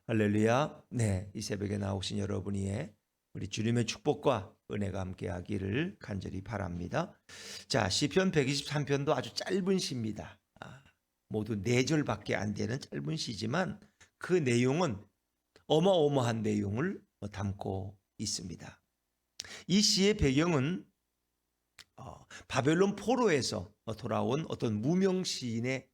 할렐루야. 네, 이 새벽에 나오신 여러분이 우리 주님의 축복과 은혜가 함께하기를 간절히 바랍니다. 자, 시편 123편도 아주 짧은 시입니다. 모두 4절밖에 안 되는 짧은 시지만 그 내용은 어마어마한 내용을 담고 있습니다. 이 시의 배경은 바벨론 포로에서 돌아온 어떤 무명 시인의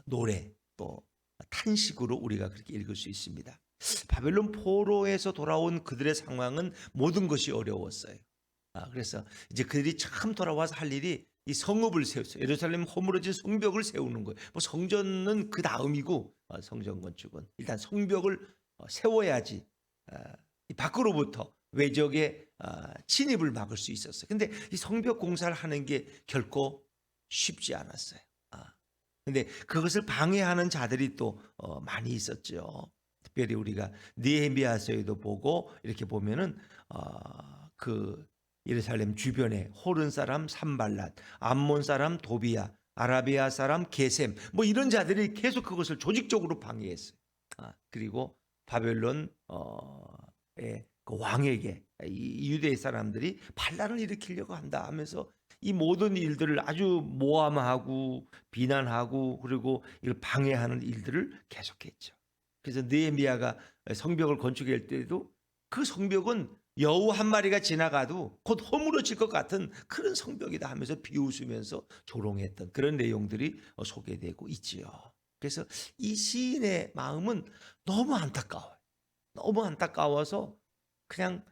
노래 또 탄식으로 우리가 그렇게 읽을 수 있습니다. 바벨론 포로에서 돌아온 그들의 상황은 모든 것이 어려웠어요. 그래서 이제 그들이 처음 돌아와서 할 일이 이 성읍을 세웠어요. 예루살렘 허물어진 성벽을 세우는 거예요. 뭐 성전은 그 다음이고 성전 건축은 일단 성벽을 세워야지 이 밖으로부터 외적의 침입을 막을 수 있었어요. 근데 이 성벽 공사를 하는 게 결코 쉽지 않았어요. 근데 그것을 방해하는 자들이 또 많이 있었죠. 특별히 우리가 느헤미야서에도 보고 이렇게 보면은 그 예루살렘 주변에 호른 사람 산발랏, 암몬 사람 도비야, 아라비아 사람 게셈 뭐 이런 자들이 계속 그것을 조직적으로 방해했어요. 그리고 바벨론의 그 왕에게 이 유대 사람들이 반란을 일으키려고 한다 하면서 이 모든 일들을 아주 모함하고 비난하고 그리고 이걸 방해하는 일들을 계속했죠. 그래서 느헤미야가 성벽을 건축할 때도 그 성벽은 여우 한 마리가 지나가도 곧 허물어질 것 같은 그런 성벽이다 하면서 비웃으면서 조롱했던 그런 내용들이 소개되고 있지요. 그래서 이 시인의 마음은 너무 안타까워요. 너무 안타까워서 그냥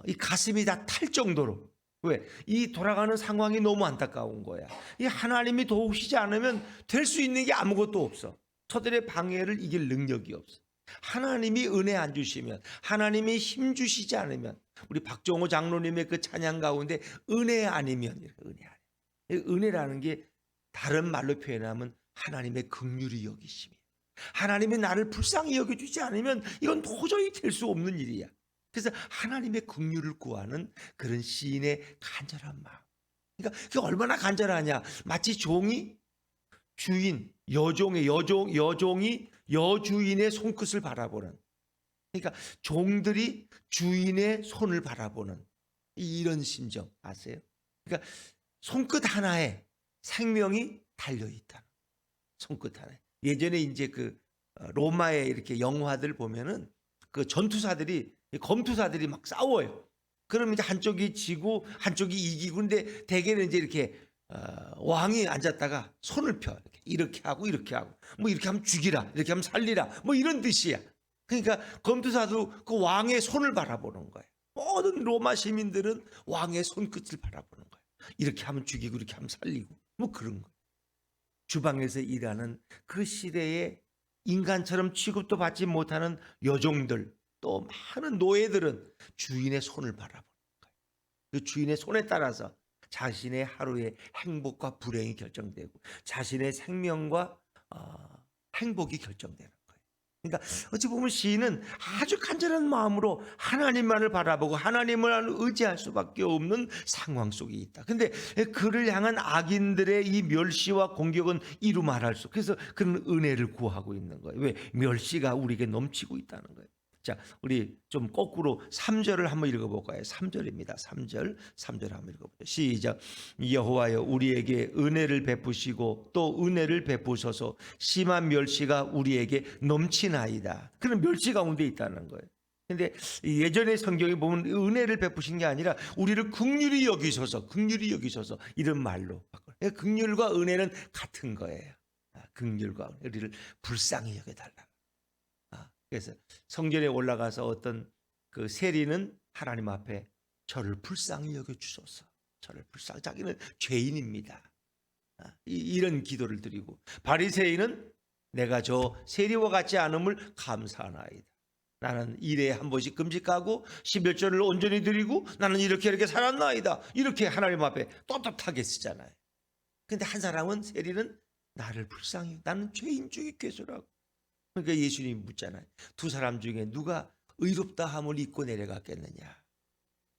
이 가슴이 다 탈 정도로 왜? 이 돌아가는 상황이 너무 안타까운 거야. 이 하나님이 도우시지 않으면 될 수 있는 게 아무것도 없어. 저들의 방해를 이길 능력이 없어. 하나님이 은혜 안 주시면 하나님이 힘 주시지 않으면 우리 박정호 장로님의 그 찬양 가운데 은혜 아니면 은혜 아니면 은혜라는 게 다른 말로 표현하면 하나님의 긍휼히 여기심이에요. 하나님이 나를 불쌍히 여겨주지 않으면 이건 도저히 될 수 없는 일이야. 그래서 하나님의 긍휼을 구하는 그런 시인의 간절한 마음. 그러니까 그게 얼마나 간절하냐. 마치 종이 주인, 여종이 여주인의 손끝을 바라보는. 그러니까 종들이 주인의 손을 바라보는 이런 심정 아세요? 그러니까 손끝 하나에 생명이 달려 있다. 손끝 하나에. 예전에 이제 그 로마의 이렇게 영화들 보면은 그 전투사들이 검투사들이 막 싸워요. 그러면 이제 한쪽이 지고 한쪽이 이기고 근데 대개는 이제 이렇게 왕이 앉았다가 손을 펴 이렇게 하고 뭐 이렇게 하면 죽이라 이렇게 하면 살리라 뭐 이런 뜻이야. 그러니까 검투사도 그 왕의 손을 바라보는 거예요. 모든 로마 시민들은 왕의 손끝을 바라보는 거예요. 이렇게 하면 죽이고 이렇게 하면 살리고 뭐 그런 거예요. 주방에서 일하는 그 시대에 인간처럼 취급도 받지 못하는 여종들 또 많은 노예들은 주인의 손을 바라보는 거예요. 그 주인의 손에 따라서 자신의 하루의 행복과 불행이 결정되고 자신의 생명과 행복이 결정되는 거예요. 그러니까 어찌 보면 시인은 아주 간절한 마음으로 하나님만을 바라보고 하나님을 의지할 수밖에 없는 상황 속에 있다. 근데 그를 향한 악인들의 이 멸시와 공격은 이루 말할 수. 그래서 그런 은혜를 구하고 있는 거예요. 왜? 멸시가 우리에게 넘치고 있다는 거예요. 자, 우리 좀 거꾸로 3절을 한번 읽어볼까요? 3절입니다. 3절 한번 읽어보죠. 시작. 여호와여 우리에게 은혜를 베푸시고 또 은혜를 베푸셔서 심한 멸시가 우리에게 넘치나이다. 그런 멸시 가운데 있다는 거예요. 근데 예전의 성경에 보면 은혜를 베푸신 게 아니라 우리를 긍휼히 여기셔서 이런 말로 바꿔요. 긍휼과 은혜는 같은 거예요. 긍휼과 우리를 불쌍히 여겨달라. 그래서 성전에 올라가서 어떤 그 세리는 하나님 앞에 저를 불쌍히 여겨 주소서. 저를 불쌍히 자기는 죄인입니다. 이런 기도를 드리고 바리새인은 내가 저 세리와 같지 않음을 감사하나이다. 나는 일에 한 번씩 금식하고 11조를 온전히 드리고 나는 이렇게 살았나이다. 이렇게 하나님 앞에 떳떳하게 쓰잖아요. 근데 한 사람은 세리는 나를 불쌍히 나는 죄인 중에 괴수라고. 그러니까 예수님이 묻잖아요. 두 사람 중에 누가 의롭다 함을 입고 내려갔겠느냐.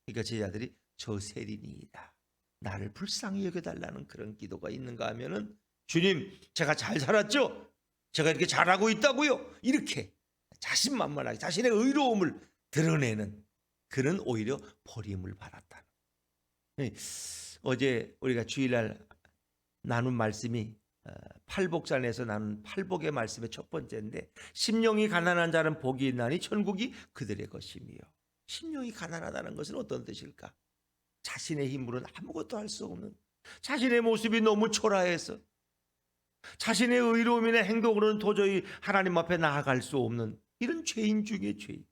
그러니까 제자들이 저 세리니이다. 나를 불쌍히 여겨달라는 그런 기도가 있는가 하면은 주님 제가 잘 살았죠? 제가 이렇게 잘하고 있다고요? 이렇게 자신만만하게 자신의 의로움을 드러내는 그는 오히려 버림을 받았다. 어제 우리가 주일날 나눈 말씀이 팔복산에서 나눈 팔복의 말씀의 첫 번째인데, 심령이 가난한 자는 복이 있나니 천국이 그들의 것이며. 심령이 가난하다는 것은 어떤 뜻일까? 자신의 힘으로는 아무것도 할 수 없는, 자신의 모습이 너무 초라해서 자신의 의로움이나 행동으로는 도저히 하나님 앞에 나아갈 수 없는 이런 죄인 중에 죄인.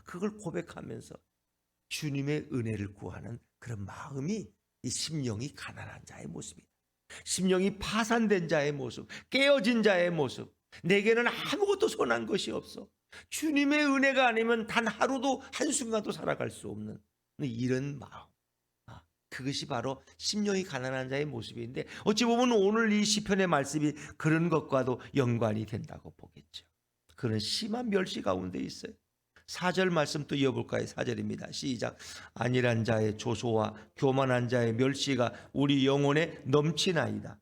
그걸 고백하면서 주님의 은혜를 구하는 그런 마음이 이 심령이 가난한 자의 모습이다. 심령이 파산된 자의 모습, 깨어진 자의 모습. 내게는 아무것도 선한 것이 없어. 주님의 은혜가 아니면 단 하루도 한순간도 살아갈 수 없는 이런 마음. 그것이 바로 심령이 가난한 자의 모습인데, 어찌 보면 오늘 이 시편의 말씀이 그런 것과도 연관이 된다고 보겠죠. 그런 심한 멸시 가운데 있어요. 4절 말씀 또 이어볼까요? 4절입니다. 시작. 안일한 자의 조소와 교만한 자의 멸시가 우리 영혼에 넘치나이다.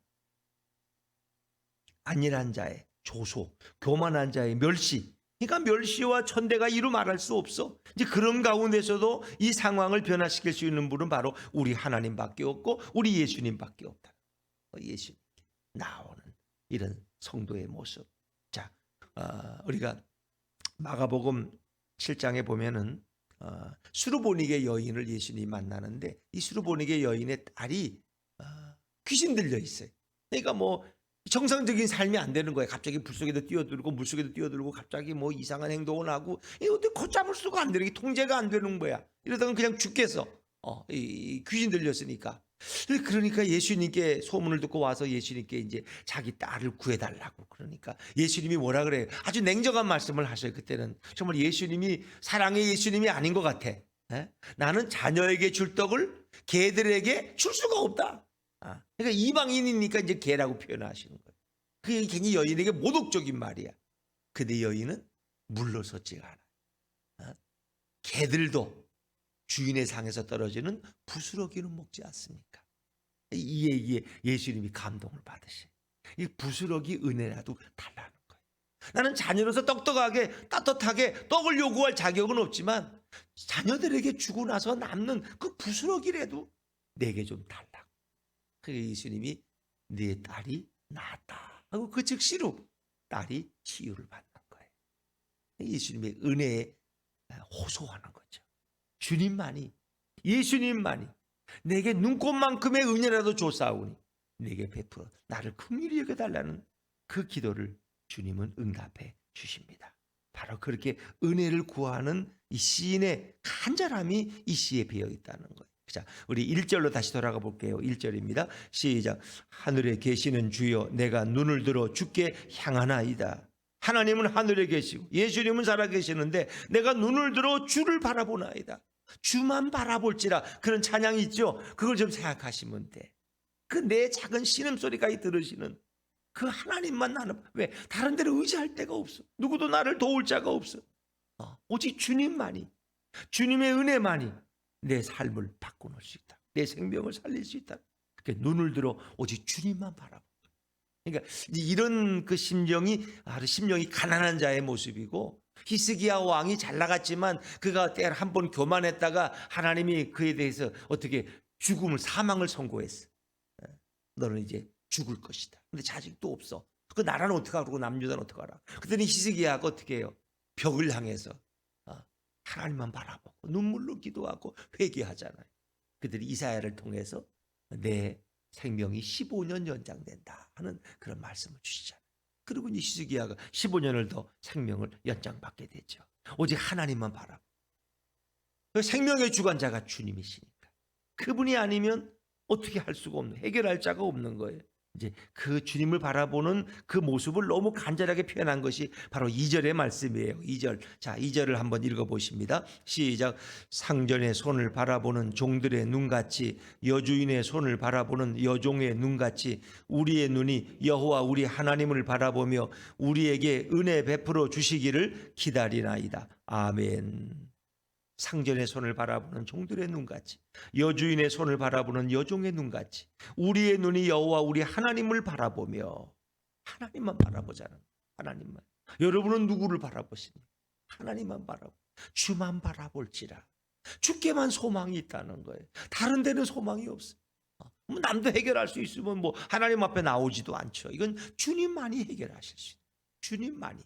안일한 자의 조소, 교만한 자의 멸시. 그러니까 멸시와 천대가 이루 말할 수 없어. 이제 그런 가운데서도 이 상황을 변화시킬 수 있는 분은 바로 우리 하나님밖에 없고 우리 예수님밖에 없다. 예수님께 나오는 이런 성도의 모습. 자, 우리가 마가복음 7장에 보면은 수르보닉의 여인을 예수님이 만나는데, 이 수르보닉의 여인의 딸이 귀신 들려 있어요. 그러니까 뭐 정상적인 삶이 안 되는 거예요. 갑자기 불 속에도 뛰어들고 물 속에도 뛰어들고 갑자기 뭐 이상한 행동을 하고, 이게 어떻게 걷잡을 수가 안 되는, 통제가 안 되는 거야. 이러다가 그냥 죽겠어. 이 귀신 들렸으니까. 그러니까 예수님께 소문을 듣고 와서 예수님께 이제 자기 딸을 구해달라고. 그러니까 예수님이 뭐라 그래요? 아주 냉정한 말씀을 하셔요. 그때는 정말 예수님이 사랑의 예수님이 아닌 것 같아. 나는 자녀에게 줄 떡을 개들에게 줄 수가 없다. 그러니까 이방인이니까 이제 개라고 표현하시는 거예요. 그게 굉장히 여인에게 모독적인 말이야. 근데 여인은 물러섰지가 않아. 개들도 주인의 상에서 떨어지는 부스러기는 먹지 않습니까? 이에 예수님이 감동을 받으시. 이 부스러기 은혜라도 달라는 거예요. 나는 자녀로서 똑똑하게 따뜻하게 떡을 요구할 자격은 없지만 자녀들에게 주고 나서 남는 그 부스러기라도 내게 좀 달라고. 그래서 예수님이 네 딸이 나았다 하고 그 즉시로 딸이 치유를 받는 거예요. 예수님의 은혜에 호소하는 거죠. 주님만이, 예수님만이 내게 눈꽃만큼의 은혜라도 줬사오니 내게 베풀어 나를 긍휼히 여겨달라는 그 기도를 주님은 응답해 주십니다. 바로 그렇게 은혜를 구하는 이 시인의 간절함이 이 시에 배어 있다는 거예요. 자, 우리 1절로 다시 돌아가 볼게요. 1절입니다. 시작. 하늘에 계시는 주여, 내가 눈을 들어 주께 향하나이다. 하나님은 하늘에 계시고 예수님은 살아 계시는데 내가 눈을 들어 주를 바라보나이다. 주만 바라볼지라, 그런 찬양이 있죠. 그걸 좀 생각하시면 돼. 그 내 작은 신음소리까지 들으시는 그 하나님만, 나는 왜 다른 데로 의지할 데가 없어. 누구도 나를 도울 자가 없어. 오직 주님만이, 주님의 은혜만이 내 삶을 바꿔놓을 수 있다. 내 생명을 살릴 수 있다. 그러니까 눈을 들어 오직 주님만 바라보. 그러니까 이런 그 심령이 가난한 자의 모습이고, 히스기야 왕이 잘 나갔지만 그가 때 한 번 교만했다가 하나님이 그에 대해서 어떻게 죽음을, 사망을 선고했어. 너는 이제 죽을 것이다. 근데 자식도 없어. 그 나라는 어떻게 하고 남유다는 어떻게 하라. 그랬더니 히스기야가 어떻게 해요? 벽을 향해서 하나님만 바라보고 눈물로 기도하고 회개하잖아요. 그들이 이사야를 통해서 내 생명이 15년 연장된다 하는 그런 말씀을 주시잖아요. 그리고 이 히스기야가 15년을 더 생명을 연장받게 되죠. 오직 하나님만 바라보고. 생명의 주관자가 주님이시니까. 그분이 아니면 어떻게 할 수가 없는, 해결할 자가 없는 거예요. 이제 그 주님을 바라보는 그 모습을 너무 간절하게 표현한 것이 바로 2절의 말씀이에요. 2절. 자, 2절을 한번 읽어보십니다. 시작. 상전의 손을 바라보는 종들의 눈같이, 여주인의 손을 바라보는 여종의 눈같이 우리의 눈이 여호와 우리 하나님을 바라보며 우리에게 은혜 베풀어 주시기를 기다리나이다. 아멘. 상전의 손을 바라보는 종들의 눈같이, 여주인의 손을 바라보는 여종의 눈같이 우리의 눈이 여호와 우리 하나님을 바라보며, 하나님만 바라보자는, 하나님만. 여러분은 누구를 바라보십니까? 하나님만 바라보, 주만 바라볼지라. 주께만 소망이 있다는 거예요. 다른 데는 소망이 없어요. 뭐 남도 해결할 수 있으면 뭐 하나님 앞에 나오지도 않죠. 이건 주님만이 해결하실 수 있어요. 주님만이.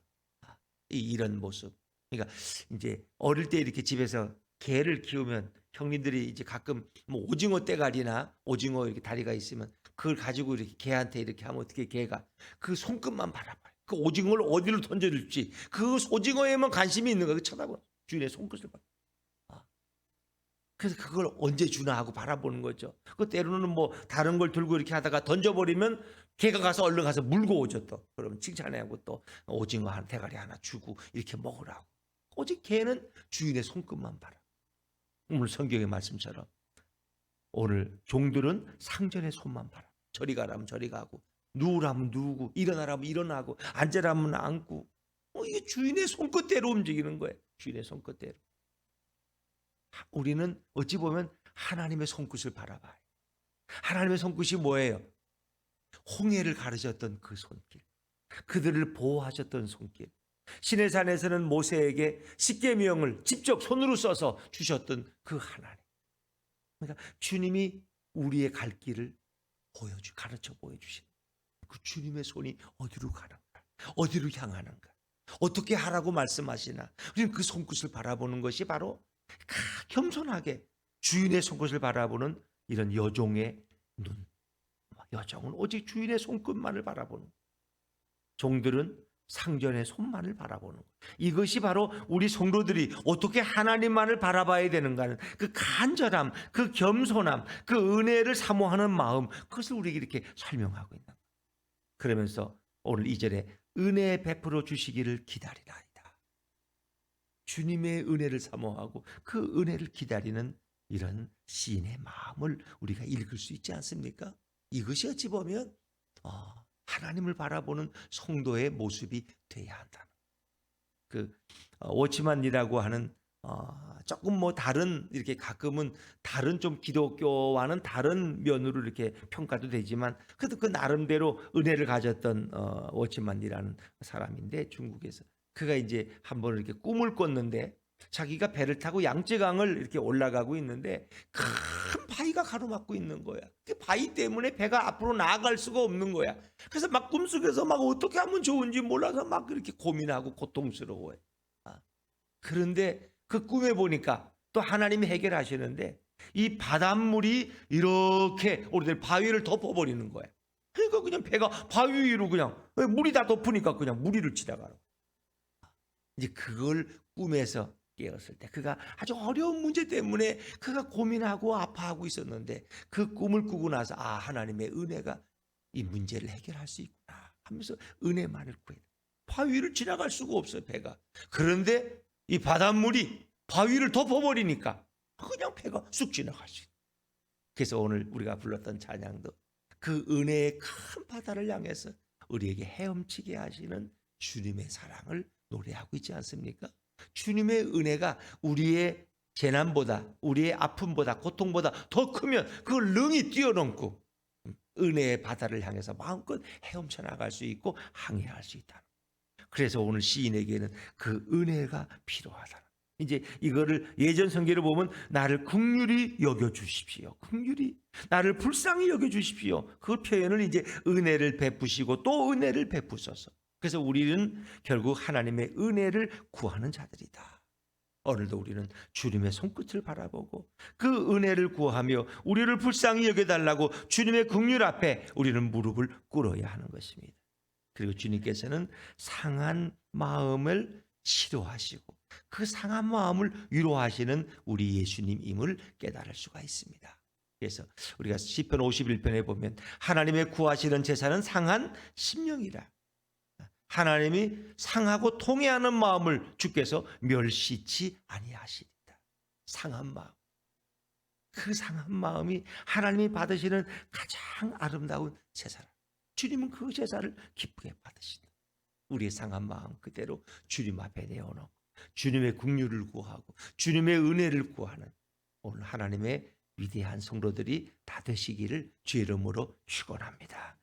이런 모습. 그러니까 이제 어릴 때 이렇게 집에서 개를 키우면 형님들이 이제 가끔 뭐 오징어 떼갈이나 오징어 이렇게 다리가 있으면 그걸 가지고 이렇게 개한테 이렇게 하면 어떻게 개가 그 손끝만 바라봐요. 그 오징어를 어디로 던져줄지 그 오징어에만 관심이 있는 거예요. 쳐다보는 주인의 손끝을 봐. 그래서 그걸 언제 주나 하고 바라보는 거죠. 그 때로는 뭐 다른 걸 들고 이렇게 하다가 던져버리면 개가 가서 얼른 가서 물고 오죠 또. 그러면 칭찬해하고 또 오징어 한 대가리 하나 주고 이렇게 먹으라고. 오직 개는 주인의 손끝만 봐라. 오늘 성경의 말씀처럼 오늘 종들은 상전의 손만 봐라. 저리 가라면 저리 가고 누우라면 누우고 일어나라면 일어나고 앉으라면 앉고 이게 주인의 손끝대로 움직이는 거예요. 주인의 손끝대로. 우리는 어찌 보면 하나님의 손끝을 바라봐요. 하나님의 손끝이 뭐예요? 홍해를 가르셨던 그 손길, 그들을 보호하셨던 손길, 시내산에서는 모세에게 십계명을 직접 손으로 써서 주셨던 그 하나님. 그러니까 주님이 우리의 갈 길을 가르쳐 보여주신 그 주님의 손이 어디로 가는가, 어디로 향하는가, 어떻게 하라고 말씀하시나. 우리는 그 손끝을 바라보는 것이 바로 겸손하게 주인의 손끝을 바라보는 이런 여종의 눈. 여종은 오직 주인의 손끝만을 바라보는, 종들은 상전의 손만을 바라보는, 이것이 바로 우리 성도들이 어떻게 하나님만을 바라봐야 되는가는 그 간절함, 그 겸손함, 그 은혜를 사모하는 마음, 그것을 우리에게 이렇게 설명하고 있는 거예요. 그러면서 오늘 2절에 은혜 베풀어 주시기를 기다리나이다. 주님의 은혜를 사모하고 그 은혜를 기다리는 이런 시인의 마음을 우리가 읽을 수 있지 않습니까? 이것이 어찌 보면 하나님을 바라보는 성도의 모습이 돼야 한다. 그 워치만이라고 하는 조금 뭐 다른 이렇게 가끔은 다른 좀 기독교와는 다른 면으로 이렇게 평가도 되지만 그래도 그 나름대로 은혜를 가졌던 워치만이라는 사람인데 중국에서 그가 이제 한번 이렇게 꿈을 꿨는데 자기가 배를 타고 양쯔강을 이렇게 올라가고 있는데 큰 바위가 가로막고 있는 거야. 그 바위 때문에 배가 앞으로 나아갈 수가 없는 거야. 그래서 막 꿈속에서 막 어떻게 하면 좋은지 몰라서 막 이렇게 고민하고 고통스러워해. 그런데 그 꿈에 보니까 또 하나님이 해결하시는데 이 바닷물이 이렇게 오래된 바위를 덮어버리는 거야. 그러니까 그냥 배가 바위 위로 그냥 물이 다 덮으니까 그냥 물 위를 지나가는. 이제 그걸 꿈에서 깨었을 때 그가 아주 어려운 문제 때문에 그가 고민하고 아파하고 있었는데 그 꿈을 꾸고 나서 하나님의 은혜가 이 문제를 해결할 수 있구나 하면서 은혜만을 구해. 바위를 지나갈 수가 없어요 배가. 그런데 이 바닷물이 바위를 덮어버리니까 그냥 배가 쑥 지나갈 수 있어요. 그래서 오늘 우리가 불렀던 찬양도 그 은혜의 큰 바다를 향해서 우리에게 헤엄치게 하시는 주님의 사랑을 노래하고 있지 않습니까? 주님의 은혜가 우리의 재난보다 우리의 아픔보다 고통보다 더 크면 그걸 능히 뛰어넘고 은혜의 바다를 향해서 마음껏 헤엄쳐 나갈 수 있고 항해할 수 있다. 그래서 오늘 시인에게는 그 은혜가 필요하다. 이제 이거를 예전 성경을 보면 나를 긍휼히 여겨 주십시오. 긍휼히 나를 불쌍히 여겨 주십시오. 그 표현을 이제 은혜를 베푸시고 또 은혜를 베푸소서. 그래서 우리는 결국 하나님의 은혜를 구하는 자들이다. 오늘도 우리는 주님의 손끝을 바라보고 그 은혜를 구하며 우리를 불쌍히 여겨달라고 주님의 긍휼 앞에 우리는 무릎을 꿇어야 하는 것입니다. 그리고 주님께서는 상한 마음을 치료하시고 그 상한 마음을 위로하시는 우리 예수님임을 깨달을 수가 있습니다. 그래서 우리가 시편 51편에 보면 하나님의 구하시는 제사는 상한 심령이라. 하나님이 상하고 통회하는 마음을 주께서 멸시치 아니하시리다. 상한 마음. 그 상한 마음이 하나님이 받으시는 가장 아름다운 제사라. 주님은 그 제사를 기쁘게 받으신다. 우리의 상한 마음 그대로 주님 앞에 내어놓고 주님의 긍휼을 구하고 주님의 은혜를 구하는 오늘 하나님의 위대한 성도들이 다 되시기를 주의 이름으로 축원합니다.